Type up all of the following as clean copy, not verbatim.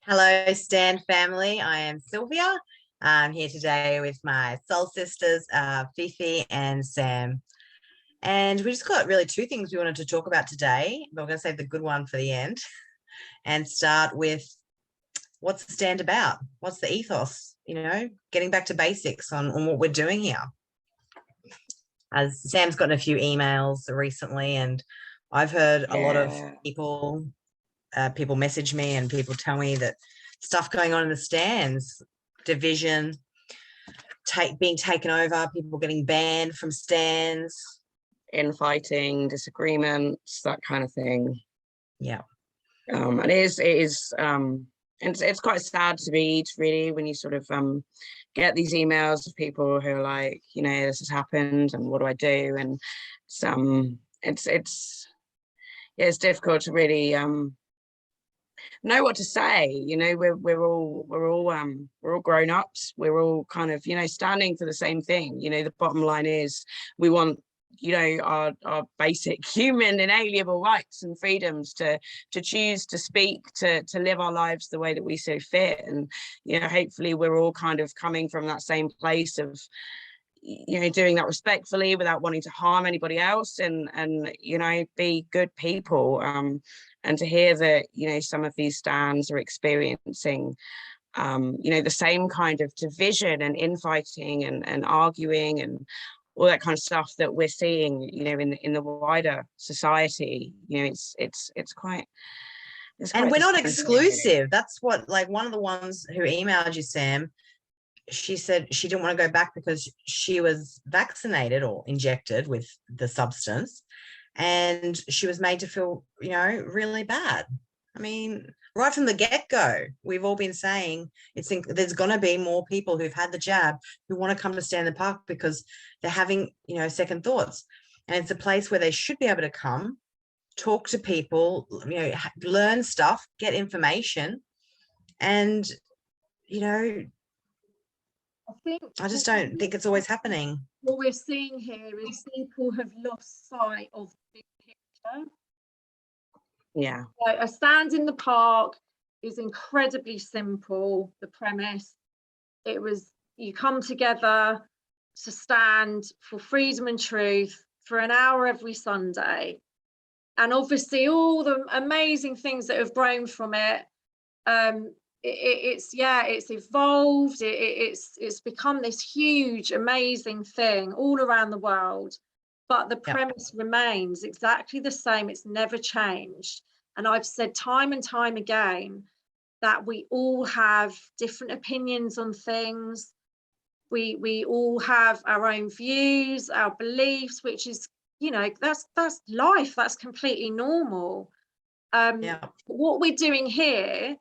Hello, Stan family. I am Silvia. I'm here today with my soul sisters, Fifi and Sam. And we just got really two things we wanted to talk about today, but we're going to save the good one for the end and start with what's the stand about? What's the ethos? Getting back to basics on what we're doing here. As Sam's gotten a few emails recently, and I've heard a lot of people message me and people tell me that stuff going on in the stands, division, being taken over, people getting banned from stands, infighting, disagreements, that kind of thing. Yeah. And it's quite sad to read, really, when you sort of get these emails of people who are like, this has happened and what do I do? And it's difficult to really know what to say. We're all grown-ups. We're all kind of standing for the same thing. The bottom line is we want our basic human inalienable rights and freedoms to choose to speak, to live our lives the way that we so fit. And hopefully we're all kind of coming from that same place of doing that respectfully without wanting to harm anybody else, and be good people. And to hear that some of these stands are experiencing the same kind of division and infighting and arguing and all that kind of stuff that we're seeing in the wider society. It's quite and we're not exclusive. That's what, like, one of the ones who emailed you, Sam, she said she didn't want to go back because she was vaccinated or injected with the substance, and she was made to feel, really bad. I mean, right from the get-go, we've all been saying there's going to be more people who've had the jab who want to come to Stand in the Park because they're having, second thoughts. And it's a place where they should be able to come, talk to people, learn stuff, get information. And, I just don't think it's always happening. What we're seeing here is people have lost sight of the big picture. Yeah. So a stand in the park is incredibly simple. The premise, it was you come together to stand for freedom and truth for an hour every Sunday. And obviously all the amazing things that have grown from it, it's evolved, it's become this huge amazing thing all around the world, but the premise remains exactly the same. It's never changed. And I've said time and time again that we all have different opinions on things. We all have our own views, our beliefs, which is, that's life. That's completely normal. What we're doing here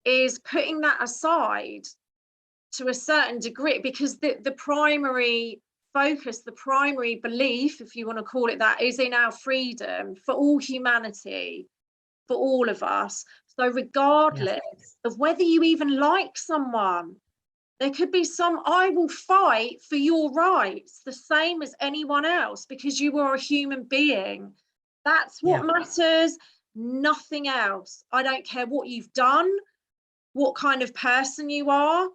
is putting that aside to a certain degree, because the primary focus, the primary belief, if you want to call it that, is in our freedom for all humanity, for all of us. So regardless of whether you even like someone, there could be I will fight for your rights the same as anyone else, because you are a human being. That's what matters, nothing else. I don't care what you've done, what kind of person you are,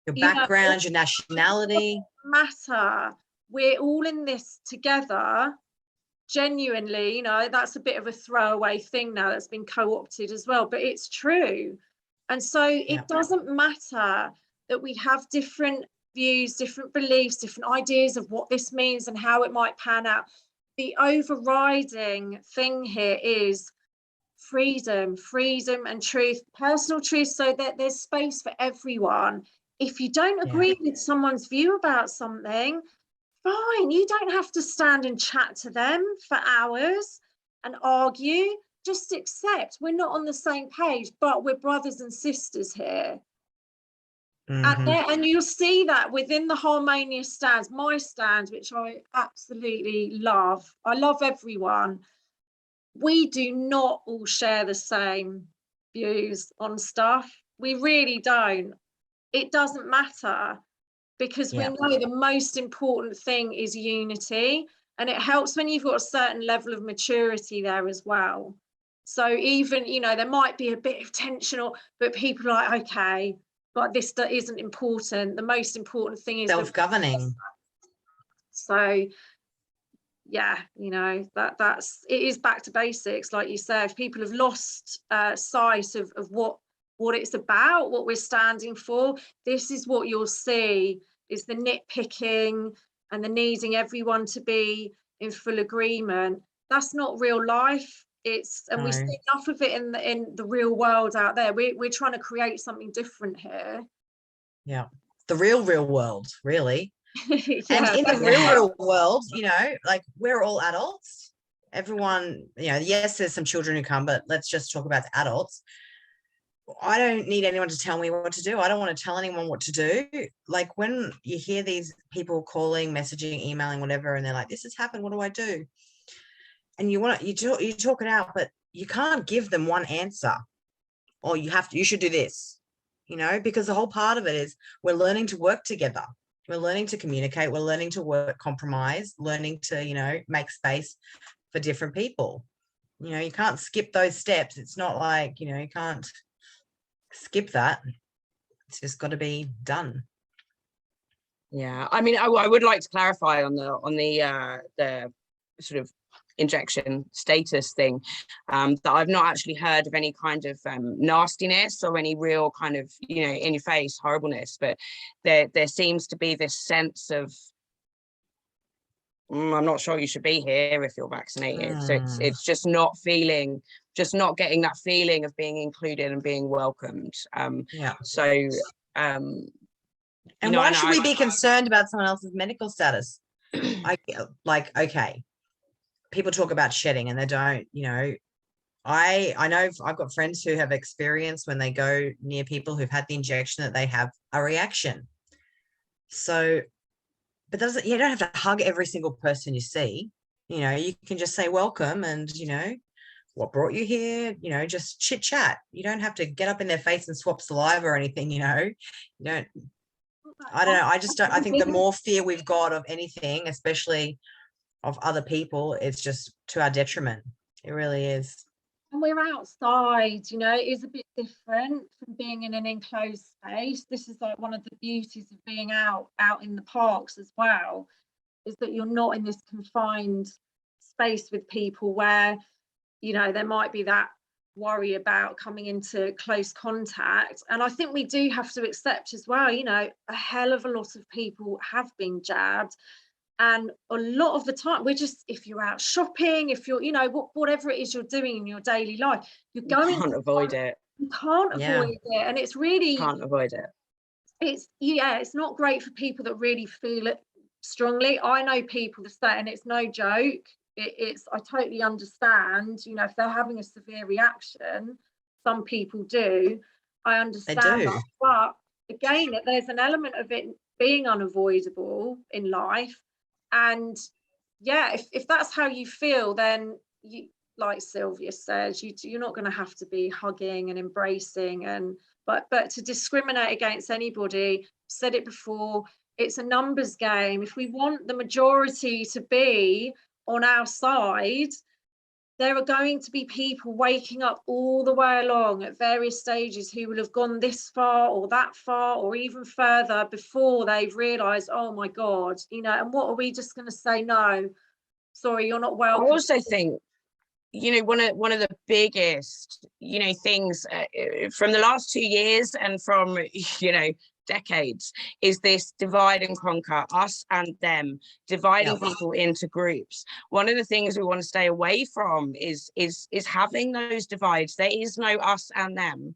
your background, your nationality. Matter. We're all in this together. Genuinely, that's a bit of a throwaway thing now that's been co-opted as well, but it's true. And so it doesn't matter that we have different views, different beliefs, different ideas of what this means and how it might pan out. The overriding thing here is freedom and truth, personal truth, so that there's space for everyone. If you don't agree with someone's view about something, fine, you don't have to stand and chat to them for hours and argue. Just accept we're not on the same page, but we're brothers and sisters here. And you'll see that within the harmonious stands, my stand, which I absolutely love. I love everyone. We do not all share the same views on stuff. We really don't. It doesn't matter, because we know the most important thing is unity, and it helps when you've got a certain level of maturity there as well. So even, you know, there might be a bit of tension, but people are like, okay, but this isn't important. The most important thing is self-governing. So yeah, you know, that's it is back to basics, like you said. If people have lost sight of what it's about, what we're standing for, this is what you'll see, is the nitpicking and the needing everyone to be in full agreement. That's not real life. And we see enough of it in the real world out there. We're trying to create something different here. Yeah, the real world, really. Yeah, and in the real world, you know, like, we're all adults. Everyone, you know, yes, there's some children who come, but let's just talk about the adults. I don't need anyone to tell me what to do. I don't want to tell anyone what to do. Like, when you hear these people calling, messaging, emailing, whatever, and they're like, this has happened, what do I do? And you talk it out, but you can't give them one answer, or you should do this, you know, because the whole part of it is we're learning to work together. We're learning to communicate. We're learning to work, compromise, learning to, you know, make space for different people. You know, you can't skip those steps. It's not like, you know, you can't skip that. It's just got to be done. Yeah, I mean, I would like to clarify on the sort of injection status thing, that I've not actually heard of any kind of nastiness or any real kind of, you know, in your face horribleness, but there seems to be this sense of, I'm not sure you should be here if you're vaccinated. So it's just not getting that feeling of being included and being welcomed. Yeah. So and why should we be concerned about someone else's medical status? Okay, people talk about shedding and they don't, you know, I know I've got friends who have experienced when they go near people who've had the injection that they have a reaction. So, but you don't have to hug every single person you see. You know, you can just say welcome and, you know, what brought you here, you know, just chit chat. You don't have to get up in their face and swap saliva or anything, you know. You don't, I don't know. I think the more fear we've got of anything, especially of other people, it's just to our detriment. It really is. And we're outside, you know, it is a bit different from being in an enclosed space. This is like one of the beauties of being out in the parks as well, is that you're not in this confined space with people where, you know, there might be that worry about coming into close contact. And I think we do have to accept as well, you know, a hell of a lot of people have been jabbed. And a lot of the time, if you're out shopping, if you're, you know, whatever it is you're doing in your daily life, you can't avoid it. You can't avoid it. And it's really, can't avoid it. It's not great for people that really feel it strongly. I know people that say, and it's no joke, I totally understand, you know, if they're having a severe reaction, some people do, I understand that. But again, there's an element of it being unavoidable in life. And yeah, if that's how you feel, then you, like Silvia says, you're not going to have to be hugging and embracing, but to discriminate against anybody, said it before, it's a numbers game. If we want the majority to be on our side, there are going to be people waking up all the way along at various stages who will have gone this far or that far or even further before they've realised, oh my God, you know, and what are we just going to say? No, sorry, you're not welcome. I also think, you know, one of the biggest, you know, things from the last 2 years and from, you know, decades is this divide and conquer, us and them, dividing people into groups. One of the things we want to stay away from is having those divides. There is no us and them.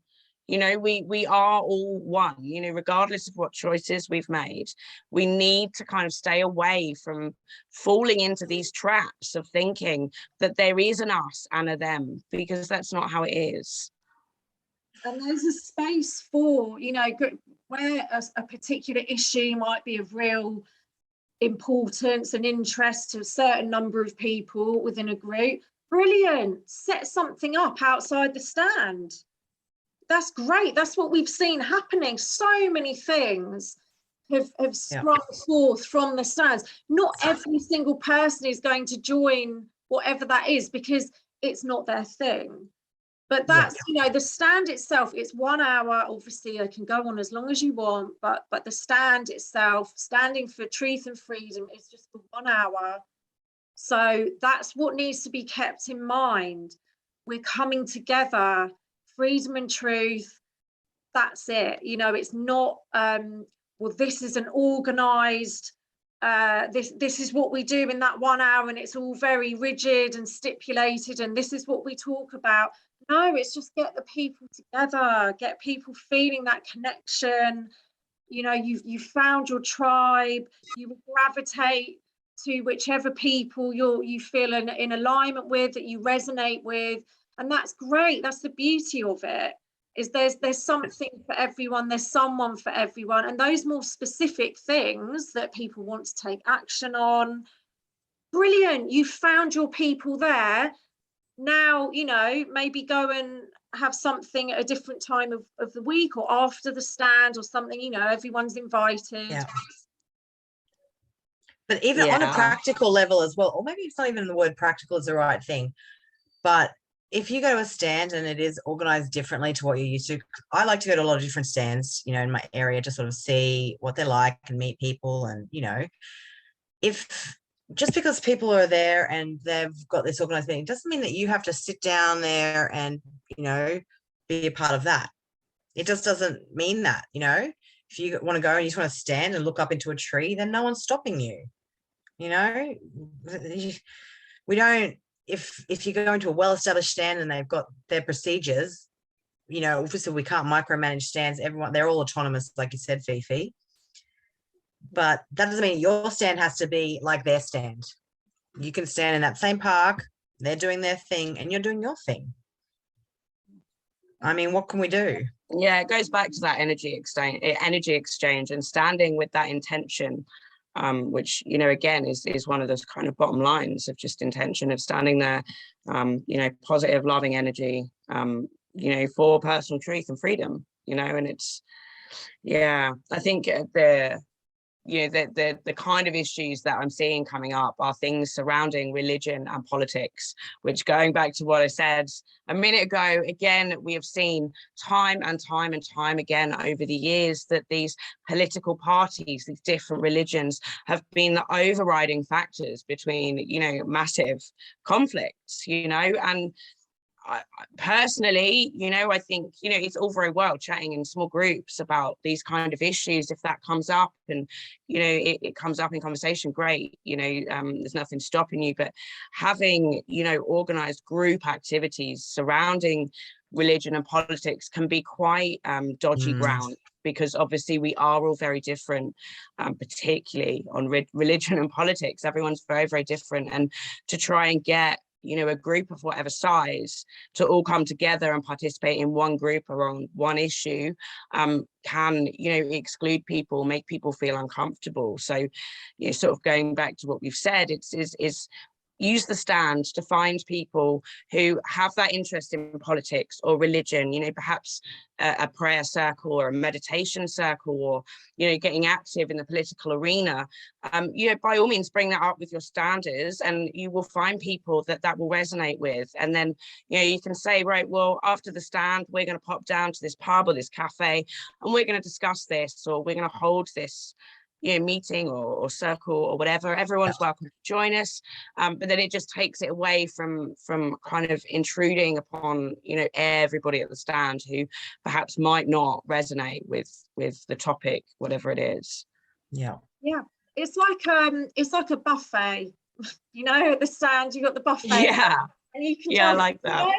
You know, we are all one, you know, regardless of what choices we've made. We need to kind of stay away from falling into these traps of thinking that there is an us and a them, because that's not how it is. And there's a space for, you know, where a particular issue might be of real importance and interest to a certain number of people within a group. Brilliant. Set something up outside the stand. That's great. That's what we've seen happening. So many things have sprung forth from the stands. Not every single person is going to join whatever that is, because it's not their thing. But that's, you know, the stand itself, it's 1 hour. Obviously, I can go on as long as you want, but the stand itself, standing for truth and freedom, is just for 1 hour. So that's what needs to be kept in mind. We're coming together, freedom and truth. That's it. You know, it's not, well, this is an organized, this is what we do in that 1 hour, and it's all very rigid and stipulated, and this is what we talk about. No, it's just get the people together, get people feeling that connection. You know, you've found your tribe, you will gravitate to whichever people you feel in alignment with, that you resonate with. And that's great. That's the beauty of it, is there's something for everyone, there's someone for everyone. And those more specific things that people want to take action on, brilliant, you found your people there. Now, you know, maybe go and have something at a different time of the week, or after the stand or something. You know, everyone's invited. Yeah. But even on a practical level as well, or maybe it's not even the word practical is the right thing, but if you go to a stand and it is organized differently to what you're used to, I like to go to a lot of different stands, you know, in my area, to sort of see what they're like and meet people. And, you know, if just because people are there and they've got this organized meeting doesn't mean that you have to sit down there and, you know, be a part of that. It just doesn't mean that, you know. If you want to go and you just want to stand and look up into a tree, then no one's stopping you. You know, we don't, if you go into a well-established stand and they've got their procedures, you know, obviously we can't micromanage stands. Everyone, they're all autonomous, like you said, Fifi. But that doesn't mean your stand has to be like their stand. You can stand in that same park, they're doing their thing, and you're doing your thing. I mean, what can we do? Yeah, it goes back to that energy exchange and standing with that intention, which, you know, again, is one of those kind of bottom lines of just intention of standing there, you know, positive, loving energy, you know, for personal truth and freedom, you know. And it's, yeah, I think the kind of issues that I'm seeing coming up are things surrounding religion and politics, which, going back to what I said a minute ago, again, we have seen time and time again over the years that these political parties, these different religions, have been the overriding factors between, you know, massive conflicts, you know. And I personally, you know, I think, you know, it's all very well chatting in small groups about these kind of issues. If that comes up and, you know, it comes up in conversation, great, you know, there's nothing stopping you. But having, you know, organized group activities surrounding religion and politics can be quite dodgy ground, because obviously we are all very different, particularly on religion and politics. Everyone's very, very different. And to try and get, you know, a group of whatever size to all come together and participate in one group or on one issue can, you know, exclude people, make people feel uncomfortable. So, you know, sort of going back to what we've said, it's use the stand to find people who have that interest in politics or religion, you know, perhaps a prayer circle or a meditation circle, or, you know, getting active in the political arena. You know, by all means, bring that up with your standers, and you will find people that will resonate with. And then, you know, you can say, right, well, after the stand, we're going to pop down to this pub or this cafe, and we're going to discuss this, or we're going to hold this, you know, meeting or circle or whatever. Everyone's welcome to join us, but then it just takes it away from kind of intruding upon, you know, everybody at the stand who perhaps might not resonate with the topic, whatever it is. Yeah it's like a buffet. You know, at the stand you got the buffet, and you can I like that.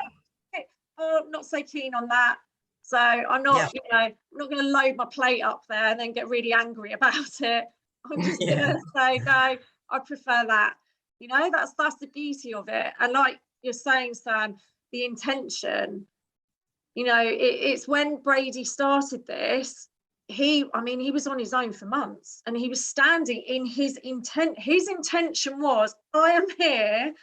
Oh, not so keen on that. So I'm not, you know, I'm not going to load my plate up there and then get really angry about it. I'm just going to say, no, I prefer that. You know, that's the beauty of it. And like you're saying, Sam, the intention, you know, it's when Brady started this, he was on his own for months, and he was standing in his intent. His intention was, I am here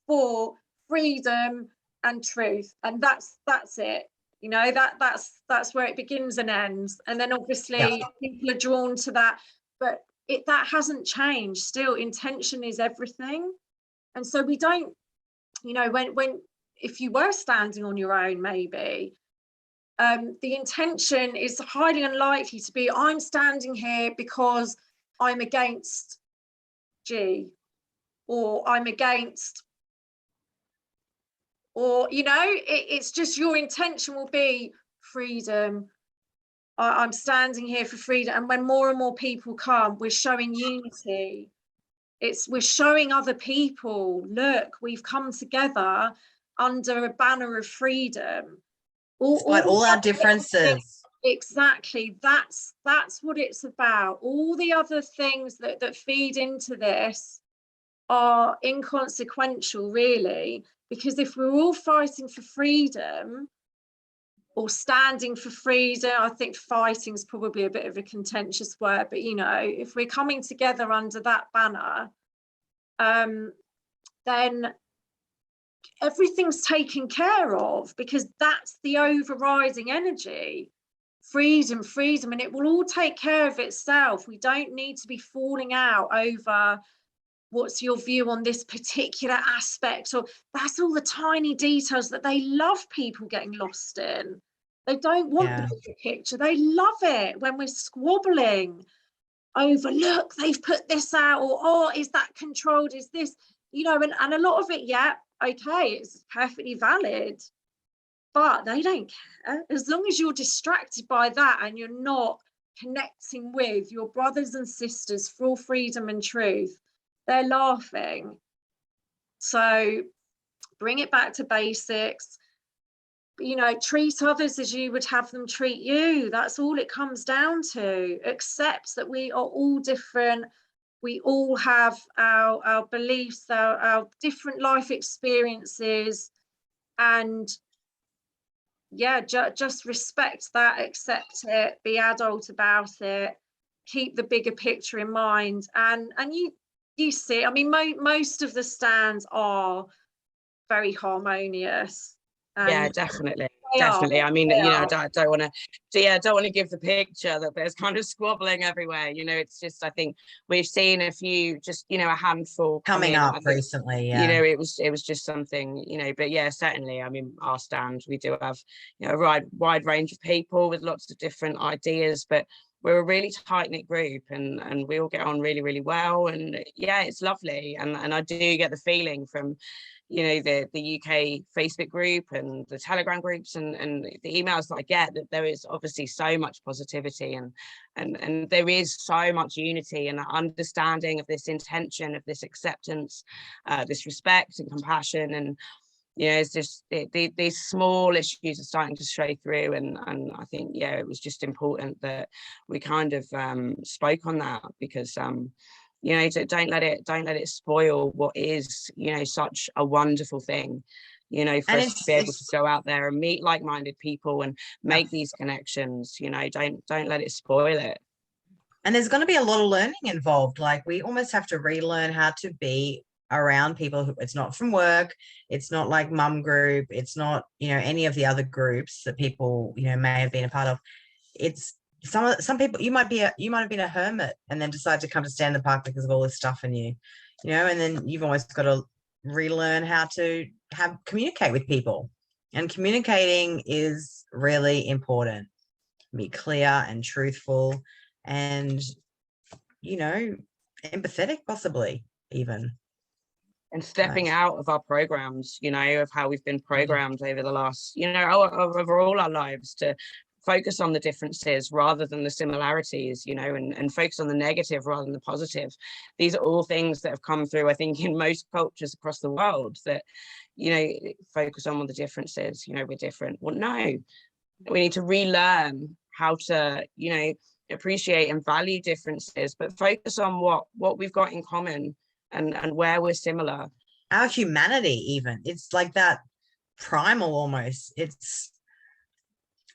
for freedom and truth. And that's it. You know, that's where it begins and ends. And then obviously people are drawn to that, but that hasn't changed. Still, intention is everything. And so we don't, you know, when if you were standing on your own, maybe the intention is highly unlikely to be, I'm standing here because I'm against G, or I'm against, or, you know, it's just your intention will be freedom. I'm standing here for freedom. And when more and more people come, we're showing unity. We're showing other people, look, we've come together under a banner of freedom. Despite all our differences. Exactly, that's what it's about. All the other things that feed into this are inconsequential, really, because if we're all fighting for freedom or standing for freedom, I think fighting is probably a bit of a contentious word, but you know, if we're coming together under that banner, then everything's taken care of, because that's the overriding energy. Freedom, and it will all take care of itself. We don't need to be falling out over what's your view on this particular aspect, or that's all the tiny details that they love people getting lost in. They don't want the bigger picture. They love it when we're squabbling over, look, they've put this out, or oh, is that controlled, is this, you know, and a lot of it, yeah, okay, it's perfectly valid, but they don't care. As long as you're distracted by that and you're not connecting with your brothers and sisters for freedom and truth, they're laughing. So bring it back to basics. You know, treat others as you would have them treat you. That's all it comes down to. Accept that we are all different. We all have our beliefs, our different life experiences, and yeah, just respect that, accept it, be adult about it, keep the bigger picture in mind, and you see, I mean, most of the stands are very harmonious. Yeah, definitely. I mean, you know, I don't want to give the picture that there's kind of squabbling everywhere. You know, it's just, I think we've seen a few, just, you know, a handful coming up recently. Yeah. You know, it was just something, you know, but yeah, certainly. I mean, our stand, we do have, you know, a wide range of people with lots of different ideas, but we're a really tight-knit group, and we all get on really, really well. And yeah, it's lovely. And I do get the feeling from, you know, the UK Facebook group and the Telegram groups and the emails that I get, that there is obviously so much positivity and there is so much unity and understanding of this intention, of this acceptance, this respect and compassion. And you know, it's just these small issues are starting to stray through, and I think, yeah, it was just important that we kind of spoke on that, because you know, don't let it spoil what is, you know, such a wonderful thing, you know, for us to be able to go out there and meet like-minded people and make these connections. You know, don't let it spoil it. And there's going to be a lot of learning involved. Like, we almost have to relearn how to be around people who, it's not from work, it's not like mum group, it's not, you know, any of the other groups that people, you know, may have been a part of. It's some people, you might have been a hermit and then decide to come to Stand in the Park because of all this stuff in you, you know, and then you've almost got to relearn how to communicate with people. And communicating is really important. Be clear and truthful and, you know, empathetic, possibly even. And stepping out of our programs, you know, of how we've been programmed over the last, you know, over all our lives, to focus on the differences rather than the similarities, you know, and focus on the negative rather than the positive. These are all things that have come through, I think, in most cultures across the world, that, you know, focus on what the differences, you know, we're different. Well, no, we need to relearn how to, you know, appreciate and value differences, but focus on what we've got in common and where we're similar. Our humanity, even, it's like that primal almost.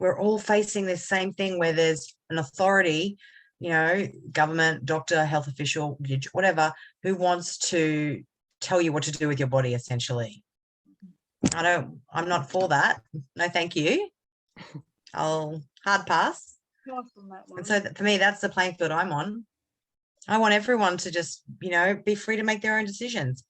We're all facing this same thing where there's an authority, you know, government, doctor, health official, whatever, who wants to tell you what to do with your body, essentially. I'm not for that. No, thank you. I'll hard pass. And so for me, that's the playing field I'm on. I want everyone to just, you know, be free to make their own decisions.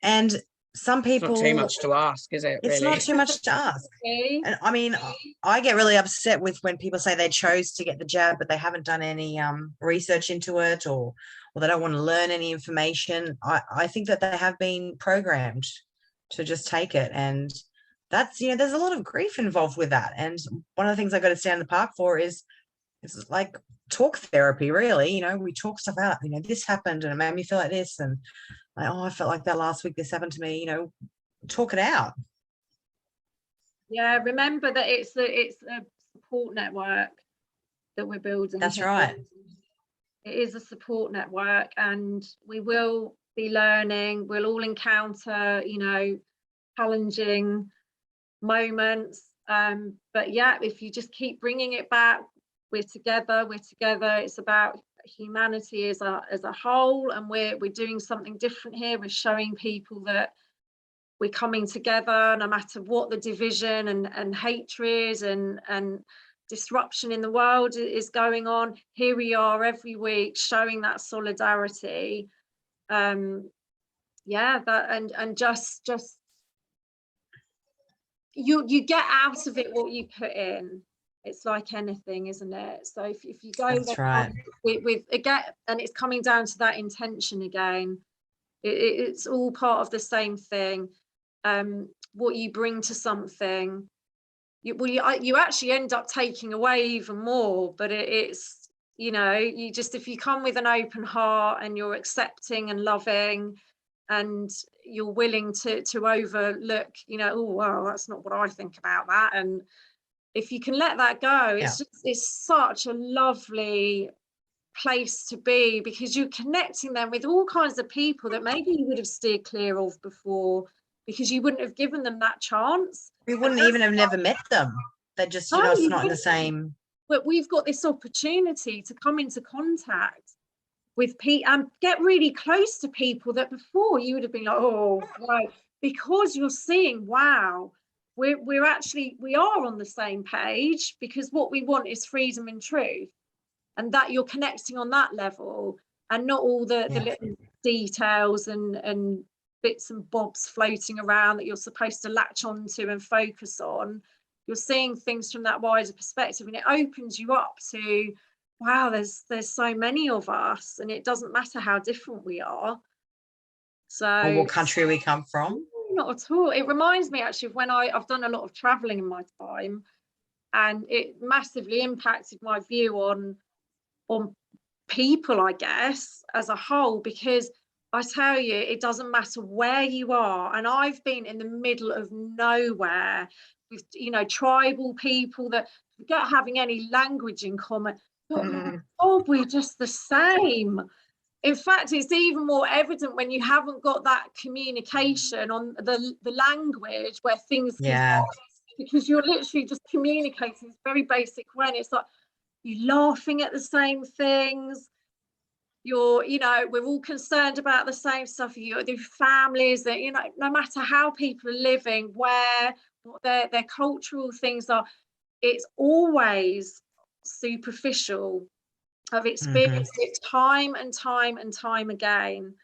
And some people, it's not too much to ask, is it? It's really? not too much to ask. Okay. And I mean, I get really upset with when people say they chose to get the jab, but they haven't done any research into it, or they don't want to learn any information. I think that they have been programmed to just take it. And that's, there's a lot of grief involved with that. And one of the things I got to stand in the park for is it's like talk therapy, really. We talk stuff out, this happened and it made me feel like this. And like, oh, I felt like that last week, this happened to me, talk it out. Yeah, remember that it's a support network that we're building. That's here. right. It is a support network, and we will be learning. We'll all encounter, challenging moments. But yeah, if you just keep bringing it back, we're together. It's about humanity as a whole, and we're doing something different here. We're showing people that we're coming together no matter what the division and hatred and disruption in the world is going on. Here we are every week showing that solidarity. Just you get out of it what you put in. It's like anything, isn't it? So if you go That's right. with again, and it's coming down to that intention again. It's all part of the same thing. What you bring to something, you actually end up taking away even more. But it's you just, if you come with an open heart and you're accepting and loving, and you're willing to overlook, oh well, that's not what I think about that, and if you can let that go, it's such a lovely place to be, because you're connecting them with all kinds of people that maybe you would have steered clear of before, because you wouldn't have given them that chance. We wouldn't even have never met them. They're just, it's not in the same. But we've got this opportunity to come into contact with people and get really close to people that before you would have been like, oh, right, because you're seeing, wow, we are on the same page, because what we want is freedom and truth, and that you're connecting on that level, and not all the little details and bits and bobs floating around that you're supposed to latch onto and focus on. You're seeing things from that wider perspective, and it opens you up to, wow, there's so many of us, and it doesn't matter how different we are. So, or what country we come from. Not at all. It reminds me actually of when I've done a lot of traveling in my time, and it massively impacted my view on people, I guess, as a whole, because I tell you, it doesn't matter where you are. And I've been in the middle of nowhere with, tribal people that forget having any language in common. But oh, we're just the same. In fact, it's even more evident when you haven't got that communication on the language where things can, because you're literally just communicating this very basic way. And it's like you're laughing at the same things. You're, we're all concerned about the same stuff. You're the families that, no matter how people are living, what their cultural things are, it's always superficial. I've experienced it time and time and time again.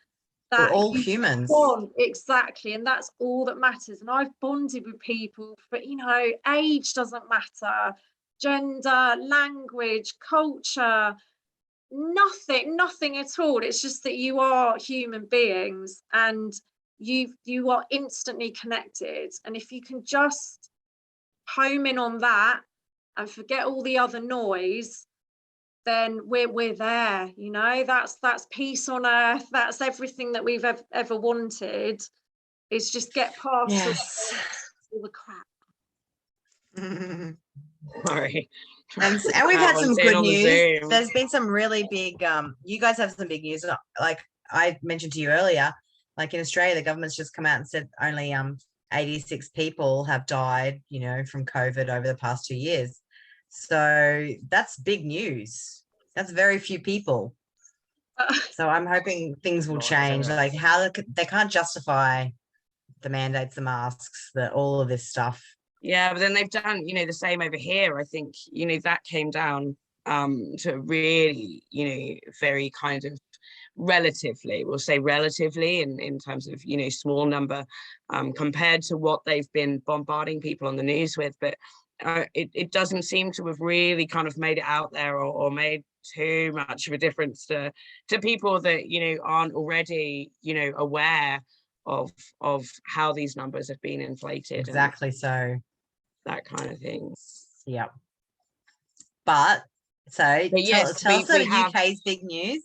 We're all humans. Exactly. And that's all that matters. And I've bonded with people for, age doesn't matter, gender, language, culture, nothing at all. It's just that you are human beings, and you are instantly connected. And if you can just home in on that and forget all the other noise, then we're there. That's peace on earth. That's everything that we've ever wanted. Is just get past all the crap. Sorry. And we've had some good news. There's been some really big, you guys have some big news. Like I mentioned to you earlier, like in Australia, the government's just come out and said only 86 people have died, from COVID over the past 2 years. So that's big news. That's very few people. So I'm hoping things will change. Like how they can't justify the mandates, the masks, all of this stuff. Yeah, but then they've done, the same over here. I think, that came down to really, very kind of relatively, we'll say relatively, in terms of, you know, small number compared to what they've been bombarding people on the news with. But it doesn't seem to have really kind of made it out there, or made too much of a difference to people that, you know, aren't already, you know, aware of how these numbers have been inflated. Exactly. So that kind of thing. Yeah. But yes, tell us the UK's big news.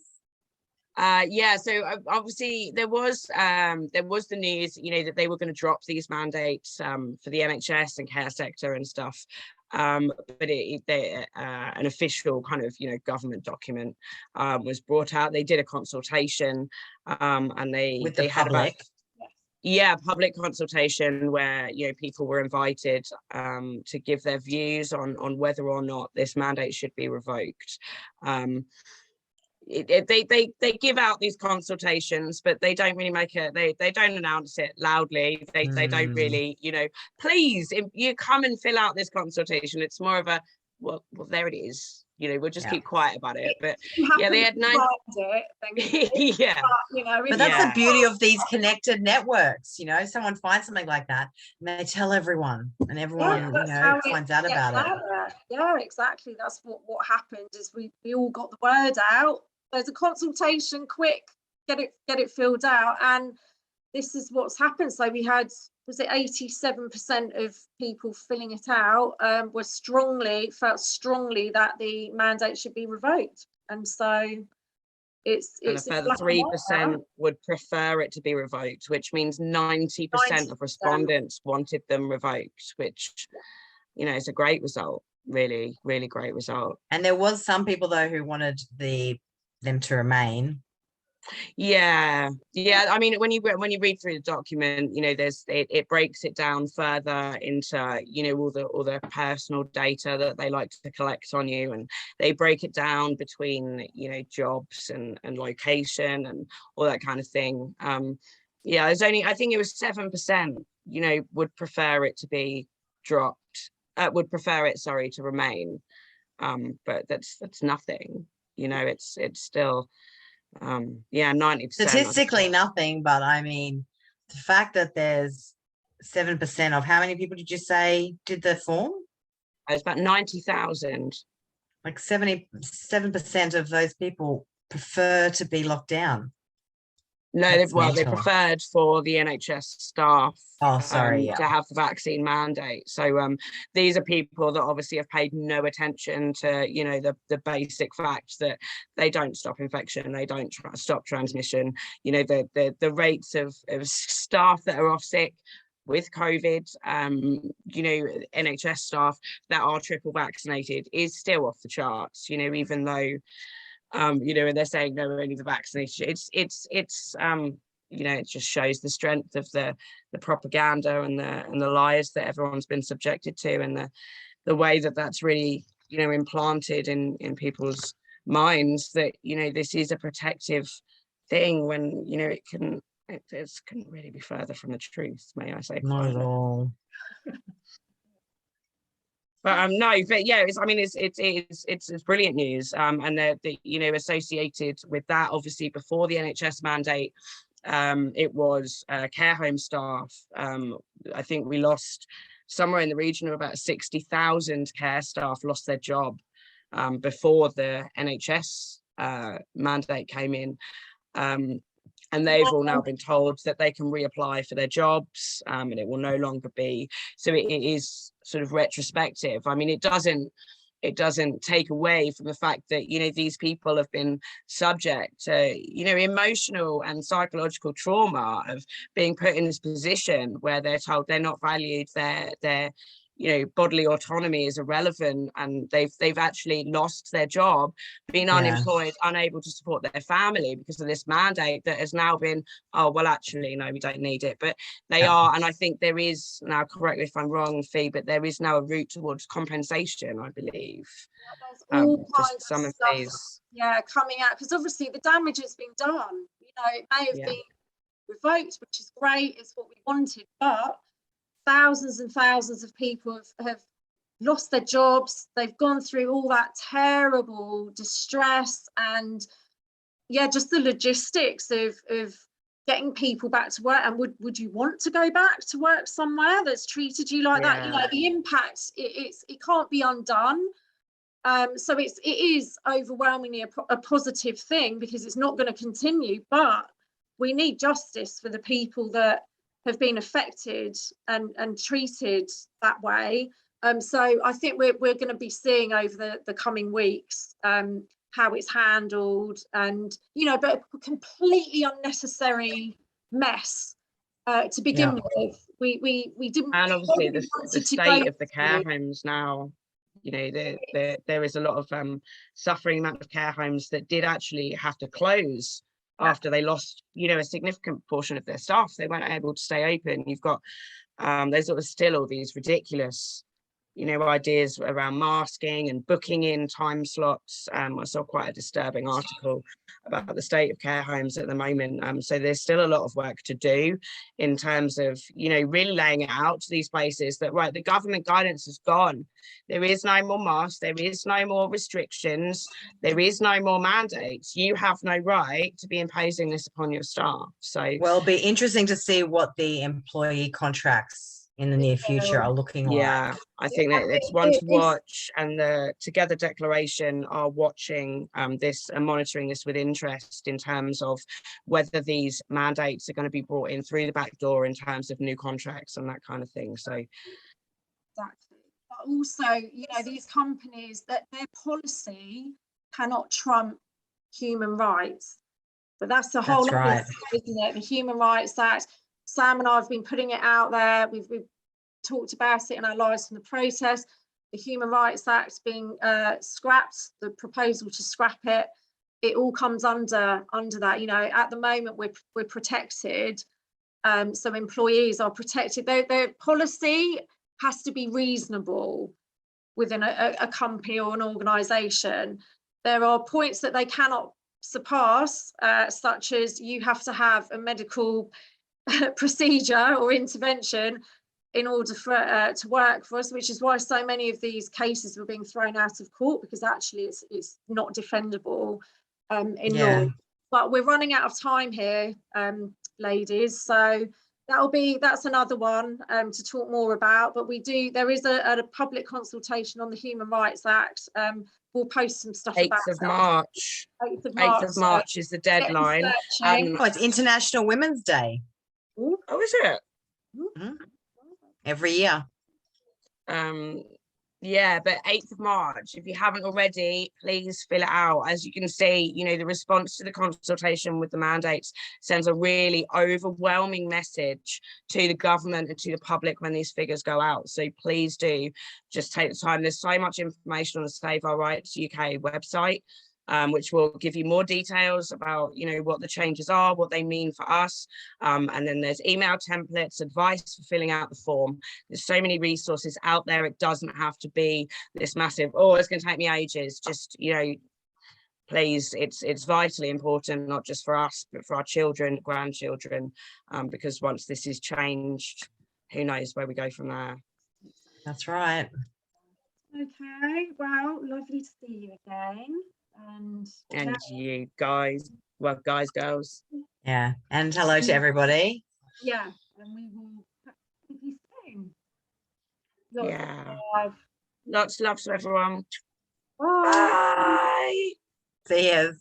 Yeah, so obviously there was the news, you know, that they were going to drop these mandates for the NHS and care sector and stuff, but an official kind of, you know, government document was brought out. They did a consultation, and they had about public consultation where, you know, people were invited to give their views on whether or not this mandate should be revoked. They give out these consultations, but they don't really they don't announce it loudly. They don't really, you know, please, if you come and fill out this consultation. It's more of a well there it is, you know, we'll just keep quiet about it. But yeah, they had 9 yeah, but, you know, but that's the beauty of these connected networks. You know, someone finds something like that and they tell everyone, and everyone, you know, finds out about it. Yeah, exactly. That's what happened, is we all got the word out. There's a consultation, quick, get it filled out, and this is what's happened. So we had, was it 87% of people filling it out felt strongly that the mandate should be revoked, and so it's a further 3% would prefer it to be revoked, which means 90% of respondents wanted them revoked, which, you know, is a great result. Really, really great result. And there was some people though who wanted them to remain. Yeah, I mean, when you read through the document, you know, it breaks it down further into, you know, all the personal data that they like to collect on you, and they break it down between, you know, jobs and location and all that kind of thing. Yeah, there's only, I think it was 7%, you know, would prefer it to be dropped, would prefer it, sorry, to remain. But that's nothing, you know. It's still 90%. Statistically nothing, but I mean, the fact that there's 7% of, how many people did you say did the form? It's about 90,000. Like 77% of those people prefer to be locked down. No, they preferred for the NHS staff to have the vaccine mandate. So these are people that obviously have paid no attention to, you know, the basic fact that they don't stop infection, they don't stop transmission. You know, the rates of staff that are off sick with COVID, you know, NHS staff that are triple vaccinated is still off the charts, you know, even though you know, and they're saying no, only the vaccination. It's you know, it just shows the strength of the propaganda and the lies that everyone's been subjected to, and the way that that's really, you know, implanted in people's minds that, you know, this is a protective thing, when, you know, it couldn't really be further from the truth, may I say. Not at all. But no, but yeah, it's brilliant news. And the you know, associated with that, obviously before the NHS mandate, it was care home staff. I think we lost somewhere in the region of about 60,000 care staff lost their job before the NHS mandate came in. And they've all now been told that they can reapply for their jobs, and it will no longer be. So it is sort of retrospective. I mean, it doesn't take away from the fact that, you know, these people have been subject to, you know, emotional and psychological trauma of being put in this position where they're told they're not valued, their you know, bodily autonomy is irrelevant, and they've actually lost their job, been unemployed, unable to support their family because of this mandate that has now been, oh, well, actually, no, we don't need it. But they are, and I think there is now, correct me if I'm wrong, Fee, but there is now a route towards compensation, I believe. There's all kinds of some of stuff, these coming out, because obviously the damage has been done. You know, it may have been revoked, which is great, it's what we wanted, but thousands and thousands of people have lost their jobs. They've gone through all that terrible distress, and yeah, just the logistics of getting people back to work. And would you want to go back to work somewhere that's treated you like that? You know, the impact, it can't be undone. So it is overwhelmingly a positive thing, because it's not going to continue, but we need justice for the people that have been affected and treated that way. So I think we're going to be seeing over the coming weeks how it's handled, and, you know, but a completely unnecessary mess to begin with. We didn't, and obviously the state of the care homes now, you know, there is a lot of suffering amount of care homes that did actually have to close after they lost, you know, a significant portion of their staff. They weren't able to stay open. You've got there's sort of still all these ridiculous, you know, ideas around masking and booking in time slots. I saw quite a disturbing article about the state of care homes at the moment. So there's still a lot of work to do in terms of, you know, really laying it out to these places that, right, the government guidance is gone. There is no more masks. There is no more restrictions. There is no more mandates. You have no right to be imposing this upon your staff. So, well, it'll be interesting to see what the employee contracts in the near future are looking like. Yeah, I think that it's one to watch, and the Together Declaration are watching this and monitoring this with interest in terms of whether these mandates are going to be brought in through the back door in terms of new contracts and that kind of thing. So exactly. But also, you know, these companies, that their policy cannot trump human rights. But that's the whole right, isn't it? The Human Rights Act. Sam and I have been putting it out there. We've talked about it in our Lives from the Protest. The Human Rights Act being scrapped, the proposal to scrap it, it all comes under that. You know, at the moment we're protected, so employees are protected. Their policy has to be reasonable within a company or an organisation. There are points that they cannot surpass, such as you have to have a medical procedure or intervention in order for to work for us, which is why so many of these cases were being thrown out of court, because actually it's not defendable in law. But we're running out of time here, ladies, so that's another one to talk more about. But there is a public consultation on the Human Rights Act. We'll post some stuff 8th about of March. 8th of March is the deadline. It's International Women's Day. Ooh. Oh, is it? Every year. Yeah, but 8th of March, if you haven't already, please fill it out. As you can see, you know, the response to the consultation with the mandates sends a really overwhelming message to the government and to the public when these figures go out. So please do just take the time. There's so much information on the Save Our Rights UK website, which will give you more details about, you know, what the changes are, what they mean for us. And then there's email templates, advice for filling out the form. There's so many resources out there. It doesn't have to be this massive, oh, it's going to take me ages. Just, you know, please, it's vitally important, not just for us, but for our children, grandchildren, because once this is changed, who knows where we go from there. That's right. Okay, well, lovely to see you again. And you guys, well, guys, girls, yeah, and hello to everybody. Yeah, and we will see you soon. Lots of love to everyone. Bye. Bye. See you.